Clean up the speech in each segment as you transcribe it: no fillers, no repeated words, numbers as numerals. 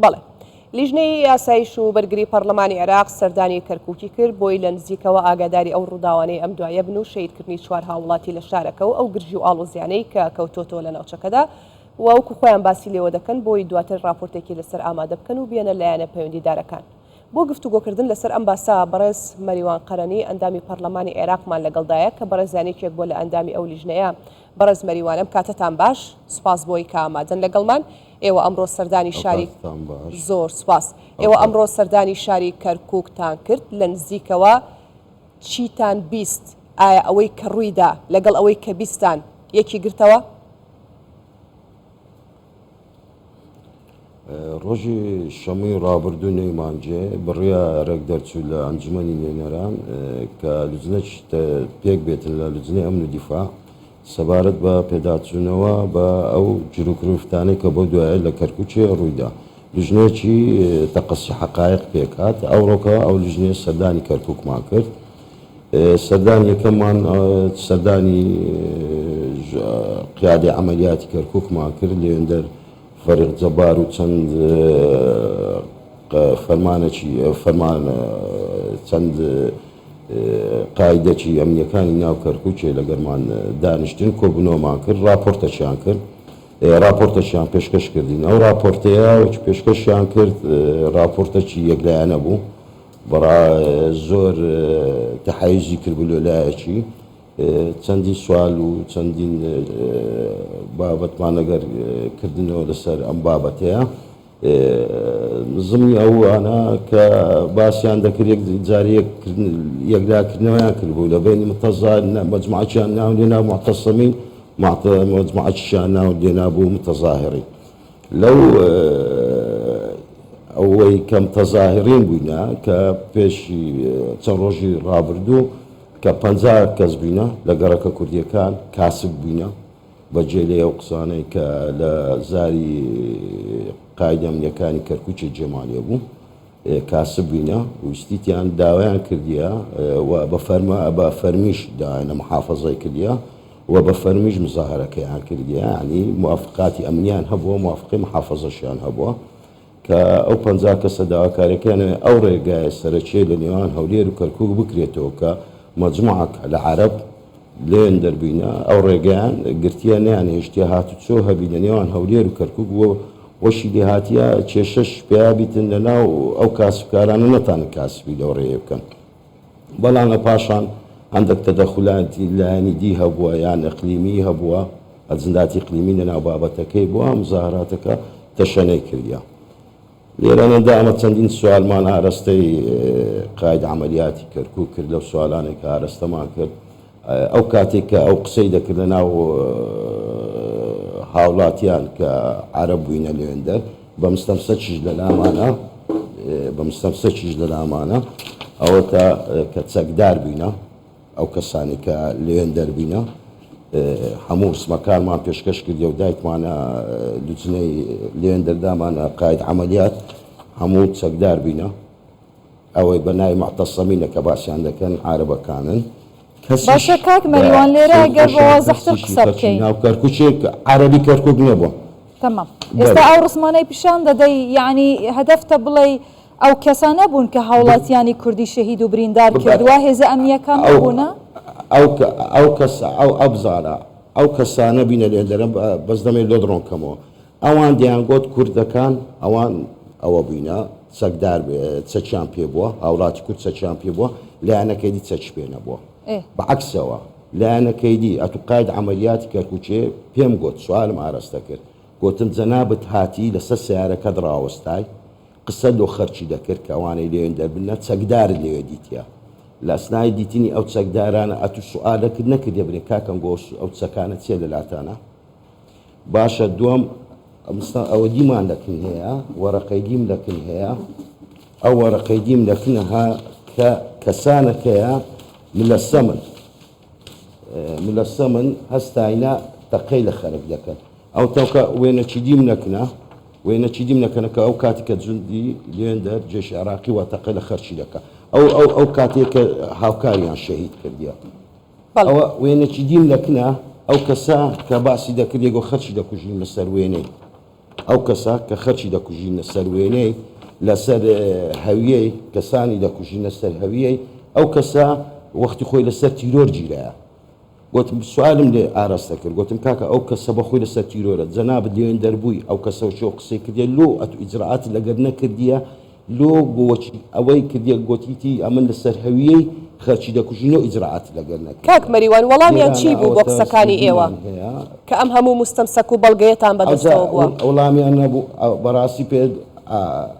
بەڵێ لیژنەی یاسایش و بەرگری پەرلەمانی عێراق سەردانی کەرکووکی کرد بۆی لە نزیکەوە ئاگاداری ئەو ڕووداوانەی ئەم دوایە بن و شەیدکردنی 4 هاوڵاتی لە شارەکە و ئەو گرژی و ئاڵۆزیانەی کە کەوتۆتەوە لە ناوچەکەدا وەکو خۆیان باسی لێوە دەکەن بۆی دواتر راپۆرتێکی لەسەر ئامادە بکەن و بێنە لایەنە پەیوەندیدارەکان. بۆ گفتوگۆکردن لەسەر ئەم باسا بەڕێز مەریوان قەرەنی ئەندامی پەرلەمانی عێراقمان لەگەڵدایە کە بەڕێزانێکێک بۆ لە ئەندامی ئەو لیژنەیە. بەڕێز مەریوانم کاتتان باش، سپاس بۆی کە ئامادەن لەگەڵمان. ئێوە ئەمڕۆ سەردانی شاری زۆر سپاس. ئێوە ئەمڕۆ سەردانی شاری کەرکووکتان کرد لە نزیکەوە چیتان بیست؟ ئایا ئەوەی کە ڕوویدا لەگەڵ ئەوەی کە بیستان یەکی گرتەوە؟ ڕۆژی شەمەی ڕابردوو نەیمانجێ بڕیا ڕێک دەرچوو لە ئەنجومەنی نوێنەران کە لوجنە پێک بێتن لە لوجنەی ئەمن و دیفاع سەبارەت بە پێداچوونەوە بە ئەو جروکروفتانەی کە بۆ دوایە لە کەرکووچێ ڕوویدا. لوژنەیەکی تەقەسی حەقایق پێکات ئەوڕۆکە ئەو لوژنەیە سەردانی کەرکووکمان کرد. سەردانی یەکەممان سەردانی قیادەی عەمەلیاتی کەرکووکمان کرد لێندەر فەریق جەبار و چەند فەرمان چەند قایدەکی ئەمنیەکانی ناو کەرکووچێ لەگەرمان دانیشتن کۆبوونەوەمان کرد راپۆرتەشیان کرد راپۆرتەشیان پێشکەش کردین. ئەو راپۆرتەیە پێشکەشیان کرد راپۆرتەکی یەکلایەنە بوو بەڕا زۆر تەحەیزی کرد بە لۆلایەکی چەندی سوال و چەندین بابەتمان لەگەر کردنەوە لەسەر ئەم بابەتەیە زمانی ئەوانە کە باسییان دەکرد جارێک یەکداکردنەوەیان کرد بوو لە بینی متەزار مەجموعەکیان ناو لێنا معتەسەمین مەجموعەکیشیان ناو لێنا بوو متەظاهرین. لەو ئەوەی کە متەظاهرین بووینە کە پێشی چەند ڕۆژی ڕابردوو کە 50 کەس بووینە لە گەڕەکە کوردیەکان کاسب بووینە بەجێ لێ ئەو قسانەی کە لە زاری قایدە ئەمنیەکانی کەرکووچی جێمانیە بوو کاسب بووینە ویستیتیان داوایان کردیە و بە فەرمیش داوایانە محافەزای کردیە و بە فەرمیش مزاهرەکەیان کردیە ینی موافقاتی ئەمنیان هەبووە موافقی محافەزەشیان هەبووە کە ئەو 50 کەسە داواکاریەکانەوێ ئەو ڕێگایە سەرچێ لە نێوان هەولێر و کەرکووک بکرێتەوە کە مەجموعەک لە عەرەب لێن دەربووینە ئەو ڕێگەیان گرتیە نیان هێشتیا هاتوچۆ هەبی لە نێوان هەولێر و کەرکووک بووە وەشی دێهاتیە کێشەش پێیا بیتن لەناو ئەو کاسبکارانە نەتانن کاسبی لەو ڕێیە بکەن. بەڵام لە پاشان هەندێک تەدەخولاتی لایەنی دی هەبووە یان ئەقلیمی هەبووە ئەجنداتی ئیقلیمی لەناو بابەتەکەی بووە مزاهراتەکە تەشەنەی کردیە. لێرەنەدا ئەمە چەندین سوالمان ئاراستەی قاید عەمەلیاتی کەرکووک کرد لەو سوالانێک کە ئاراستەمان کرد ئەو کاتێک کە ئەو قسەی دەکرد لەناو هاوڵاتیان کە عەرەب بووینە لێندەر بە مستەمسەکیش لە لامانە ئەوە تا کە چەکدار بووینە ئەو کەسانی کە لێندەر بووینە هەموو ڕسمەکانمان پێشکەش کردی و دایکمانە لوجنەی لێندەردامانە قاید عەمەلیات هەموو چەکدار بووینە ئەوەی بە ناوی معتەسەمینە کە باسییان دەکەن عەرەبەکانن. باشە کاک مەریوان لێرە ئەگەر بە وازەحتر قسە بکەین ناو کەرکووچێک عەرەبی کەرکووک نەبووە. تەمام ئێستا ئەو ڕسمانەی پیشان دەدەی یعنی هەدەفتە بڵێ ئەو کەسانە بوون کە هاوڵاتیانی کوردی شەهید و بریندار کردووە هێزە ئەمنیەکان بوونە ئەو ئەبزارە ئەو کەسانە بینە لێندەرە بەس دەمێت لۆ دڕۆنکەمەوە ئەوان دیانگۆت کوردەکان ئەوان ئەوە بووینە چەکدار چەکیان پێ بووە هاوڵاتی کورد چەکیان پێ بووە لایەنەکەی دی چەک پێ نەبووە بەعکسەوە لایەنەکەی دی ئەتوقاید عەمەلیاتی کەرکووچێ پێم گوت سوالم ئاراستە کرد گوتم جەنابەت هاتی لەسەر سیارەکەت ڕاوەستای قسە لۆ خەرچی دەکرد کە ئەوانەی لێوێندەر بنە چەکدار لێوێ دیتە لە ئەسنای دیتنی ئەو چەکدارانە ئەتو سوالەکرد نەکردێ برێ کاکەم گۆش ئەو چەکانە چێ لەلاتانە باشە دووەم ئەوە دیمان دەکن هەیە وەرەقەی دیم دەکن هەیە ئەو وەرەقەی دیم دەکنەها کە کەسانەکەیە ملەسەمن هەستاینە تەقەی لە خەرک دەکەن ئەو تەوکە وێنەچی دیم نەکنە وێنەچی دیم نەکەنە کە ئەو کاتی کە جوندی لێندەر جێشی عێراقی وا تەقەی لە خەرچی دەکە ئەو کاتێک کە هاوکاریان شەهید کردیە ئەوە وێنەچی دیم نەکنە ئەو کەسە کە باسی دەکردێگۆ خەرچی دەکوژین لەسەر وێنەی ئەو کەسە کە خەرچی دەکوژینە سەر وێنەی لەسەر هەویەی کەسانی دەکوژینە سەر هەویەی ئەو کەسە وەختی خۆی لەسەر تیرۆر گیرایە. گوتم سوالم لێ ئاراستە کرد گوتم کاکە ئەو کەسە بەخۆی لەسەر تیرۆرە جەنابەت لێوێن دەربووی ئەو کەسە و چۆ قسەی کردێ لۆ ئەتو ئیجرعاتی لەگەر نەکردیە لۆ بۆچی ئەوەی کردێ گوتیتی ئەمن لەسەر هەویەی خەرچی دەکوژینە و ئیجرعاتی لەگەر نەکرد. کاک مەریوان وەڵامیان چی بوو بۆ قسەکانی ئێوە کە ئەم هەموو مستەمسەک و بەڵگەیەتان بەدەستەوە بووە؟ وەڵامیان نەبوو بەڕاستی پێ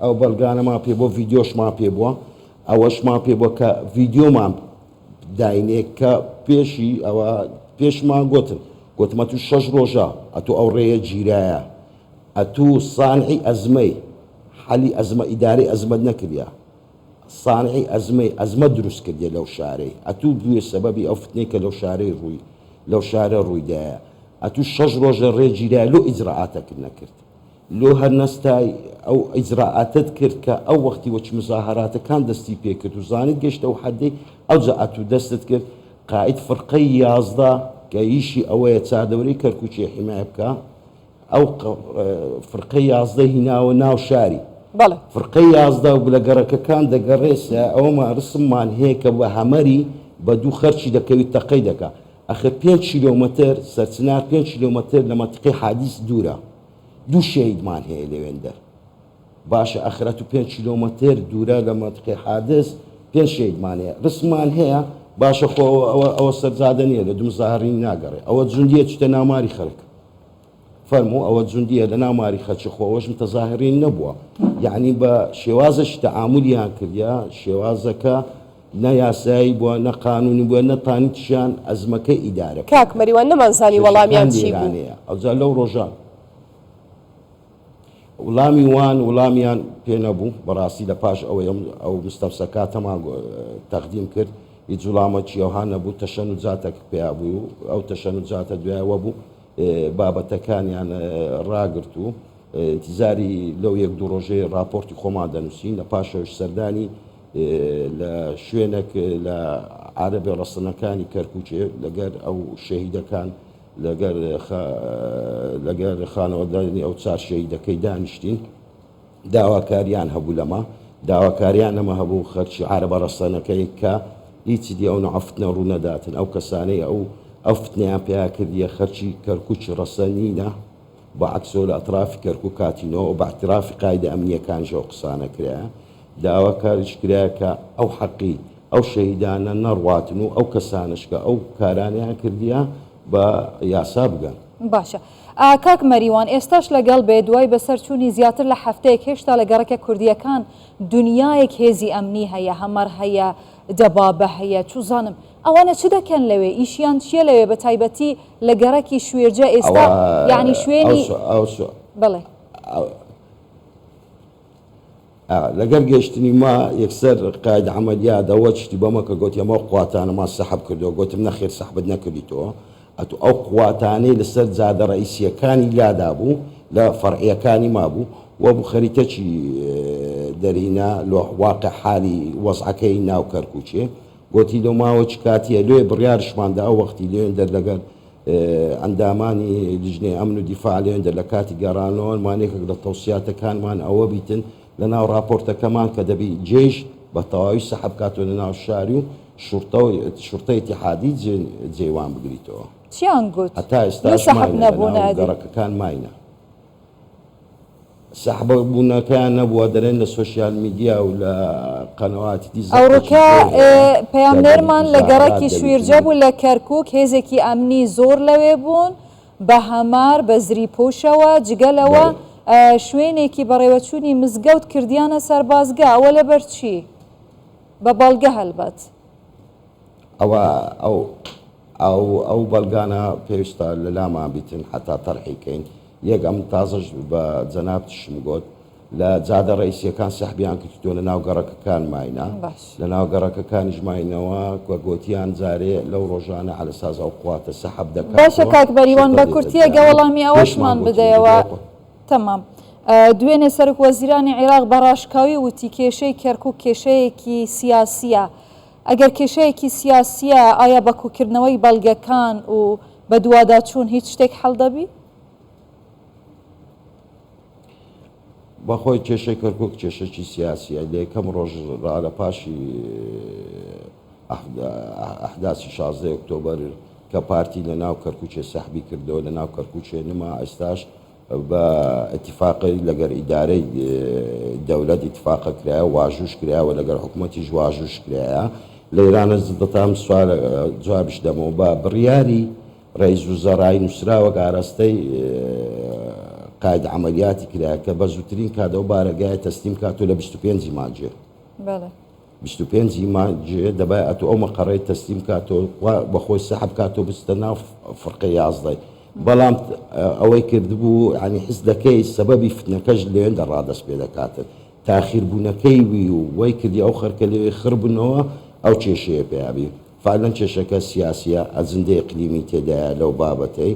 ئەو بەڵگانەمان پێ بۆ ڤیدیۆشمان پێ بووە ئەوەشمان پێ بووە کە ڤیدیۆمان داینێ کە پێشی ئەوە پێشمان گوتمە تو 6 ڕۆژە ئەتو ئەو ڕێیە گیرایە ئەتو سانعی ئەزمەی حەلی ئەزمە ئیداری ئەزمەت نەکردە سانعی ئەزمە دروست کردێ لەو شارەی ئەتو بووە سەبەبی ئەو فتنەی کە لەو شارە ڕوویدایە ئەتو 6 ڕۆژە ڕێ گیرای لۆ ئیجرعاتەکرد نەکرد لۆ هەر نەستای ئەو ئیجرعاتت کرد کە ئەو وەختی وەچ مزاهراتەکان دەستی پێ کرد و زانیت گەشتە و حەدەی ئەوجا ئەتو دەستت کرد قائد فرقەی 11 کە ئیشی ئەوەیە چادەوەری کەرکووچی حیمایە بکە ئەو فرقەی 11 هیناوە ناو شاری فرقەی 11 و لەگەڕەکەکان دەگەڕێسە ئەومە ڕسممان هەیە کە بە هەمەری بە دوو خەرچی دەکەویت تەقەی دەکە ئەخە 5 کیلۆمەتر سەرچنار 5 کیلۆمەتر لە مەنتیقەی حادیث دوورە دوو شەهیدمان هەیە لەوێندە باشە ئەخرەت و 5 کیلۆمەتر دوورە لە مەنتیقەی حادث 5 شەهیدمان هەیە ڕسممان هەیە باشە خۆ ئەوە سەرزادە نییە لە دوو زاهرین ناگەڕێ ئەوە جوندیە چتە ناوماری خەڵک فەرموو ئەوە جوندیە لە ناوماری خەلکی خۆەوەش متەزاهرین نەبووە یعنی بە شێوازەش تەعامولیان کردیا شێوازەکە نە یاسایی بووە نە قانونی بووە نەتانیتیان ئەزمەکەی ئیدارە کاک مەریوان نەمانزانی وەڵامیان چی بوو ئەوجا لەو ڕۆژان وڵامیان پێ نەبوو بەڕاستی لە پاش ئەو مستەفسەکاتەمان تەقدیم کرد هیچ وڵامە چیەوها نەبوو تەشەنوجاتێک پێیا بوو و ئەو تەشەنوجاتە دوایەوە بوو بابەتەکانیان ڕاگرت و انتیزاری لەو یەک دوو ڕۆژەی راپۆرتی خۆمان دەنووسین لە پاشەوەش سەردانی لە شوێنێک لە عارەبێ ڕەسەنەکانی کەرکووچێ لەگەر ئەو شەهیدەکان لەگەر خانەوەدانی ئەو 4 شەهیدەکەی دانیشتین داواکاریان هەبوو لەمە داواکاریان نەمە هەبوو خەرچی عارەبە ڕەسەنەکەی کە هیچی دی ئەو نەعفتنە ڕوو نەداتن ئەو کەسانەی ئەو فتنیان پێیا کردیە خەرچی کەرکووچ ڕەسەنینە بە عەکسۆ لە ئەطرافی کەرکووک کاتینەوە و بە احترافی قایدە ئەمنیەکانیش ئەو قسانە کرایە داواکاریش کرایە کە ئەو حەقی ئەو شەهیدانە نەڕواتن و ئەو کەسانش کە ئەو کارانیان کردیە بە یاسا بگەن. باشە کاک مەریوان ئێستاش لەگەڵ بێ دوای بەسەرچوونی زیاتر لە هەفتەیەک هێشتا لە گەڕەکە کوردیەکان دنیایەک هێزی ئەمنی هەیە هەمەر هەیە دەبابە هەیە چوزانم ئەوانە چ دەکەن لەوێ ئیشیان چیە لەوێ بە تایبەتی لە گەڕەکی شوێرجە ئێستا یعنی شوێنی بڵێ لەگەر گەشتنی ما یەکسەر قاید عملیاتەوە شتی بەمە کە گوتی ئەمە قواتانەمان سەحب کردەوە گوتم نەخێر سەحبت نەکردیتەوە ئەتو ئەو قواتانەی لەسەر جادە ڕئیسیەکانی لادا بوو لە فەرعیەکانی مابوو وە بوو خەریتەکی دەرینە لە واقع حالی وەزعەکەی ناو کەرکووچێ گوتی لەو ماوە چ کاتیە لێ بڕیارشماندا ئەو وەختی لێن دەر ئەندامانی لیژنەی ئەمن و دیفاع لێن دەر لە کاتی گەڕانەوە مانێکێک لە تەوسیاتەکانمان ئەوە بیتن لە ناو راپۆرتەکەمان کە دەبی جێژ بە تەواوی سەحب کاتۆ لە ناو شاری و شورتە ئیتیحادی جێوان بگریتەوە. چیان گوت؟ هەتا ئێستاش گەڕەکەکان ماینە. سەحبە بوونەکەیان نەبووە دەرێن لە سۆشیال میدیا و لە قەنەواتی دیزە ئەوڕۆکە پەیامبەرمان لە گەڕەکی شوێرجە بوو لە کەرکووک هێزێکی ئەمنی زۆر لەوێ بوون بە هەمار بە زریپۆشەوە جگەلەوە شوێنێکی بەڕێوەچوونی مزگەوت کردیانە سەربازگە ئەوە لەبەر چی؟ بە بەڵگە هەلبەت ئەو بەڵگانە پێویستە لە لامان بیتن حتا تەرحیکەین یەک ئەم تازەش بە جەناب تشم گوت لە جادە ڕئیسیەکان سەحبیان کردووە لە ناو گەڕەکەکان ماینە لە ناو گەڕەکەکانیش ماینەوە کە گوتیان جارێ لەو ڕۆژانە عەلەساز ئەو قواتە سەحب دەکات. باشە کاک بەریوان بە کورتیەگە وەڵامی ئەوەشمان بدەیەوە. تەمام دوێنێ سەرک وەزیرانی عێراق بە ڕاشکاوی وتی کێشەی کەرکووک کێشەیەکی سیاسیە ئەگەر کێشەیەکی سیاسیە ئایا بە کوکردنەوەی بەڵگەکان و بە دوواداچوون هیچ شتێک هەڵدەبی؟ بەخۆی کێشەی کەرکک کێشەی سیاسیە لە یەکەم ڕۆژ لە پاشی ئەحداسی 16 ئۆکتۆبەر کە پارتی لە ناو کەرکوچێ سەحبی کردەوە لە ناو کەرکوچێ نما ئێستاش بە ئەتیفاقی لەگەر ئیدارەی دەولەت ئیتفاقە کرایە واژوش کرایەوە لەگەر حکوومەتیش واژوش کرایە لە ئێرانە دەتام سوال جوابش دەمەوە بە بڕیاری ڕئیس وزەرای نووسراوە ئاراستەی قاید عملیاتی کرایە کە بە زووترین کاتەوە بارەگای تەسلیم کاتۆ لە 25 مانجێ 25 مانجێ دەبای ئەتۆ ئەو مەقەڕەی تەسلیم کاتۆ بەخۆی سەحب کاتۆ بستە ناو فڕقەی 11 بەڵام ئەوەی کردبوو ینی حس دەکەی سەبەبی فتنەکەش لێن دەڕادەست پێ دەکاتن تاخیربوونەکەی وی و وەی کردی ئەو خەرکە لێ خڕبوونەوە ئەو کێشەیە پێیابی فعلەن کێشەکە سیاسیە ئەجندەی اقلیمی تێدایە لەو بابەتەی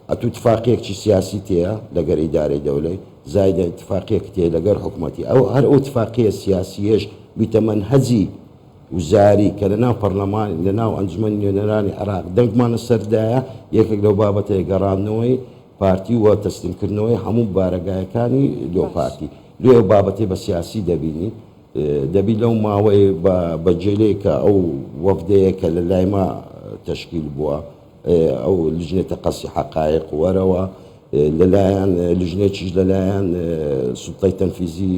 ئەتو اتفاقیەکی سیاسی تەیە لەگەر ئیدارەی دەولەی زایدە اتفاقیەک تێ لەگەر حکوومەتی ئەو هەر ئەو اتفاقیە سیاسیەش بیتە منهەجی وزاری کە لە ناو پەرلەمان لە ناو ئەنجومەنی نوێنەرانی عێراق دەنگمانە سەردایە یەکێک لەو بابەتەیە گەڕاندنەوەی پارتی وە تەسلیمکردنەوەی هەموو بارەگایەکانی لۆ پارتی لێ بابەتەی بە سیاسی دەبینی دەبی لەو ماوەی بە جێلەیە کە ئەو وەفدەیە کە لە لای ما تەشکیل بووە ئەو لژنێتە قەسی حەقایق وەرەوە لەلایەن لژنێکیش لەلایەن سوڵتەی تەنفیزی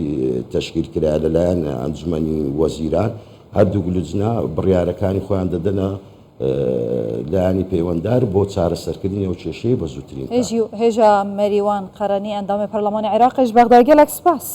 تەشکیل کرا لەلایەن ئەنجومەنی وەزیران هەردوو لجنە بڕیارەکانی خۆیان دەدەنە لایانی پەیوەنددار بۆ چارەسەرکردنی ئەو کێشەی بە زووترین هێژا مەریوان قەرەنی ئەندامی پەرلەمانی عێراقیش بەغداد گەلێک سپاس.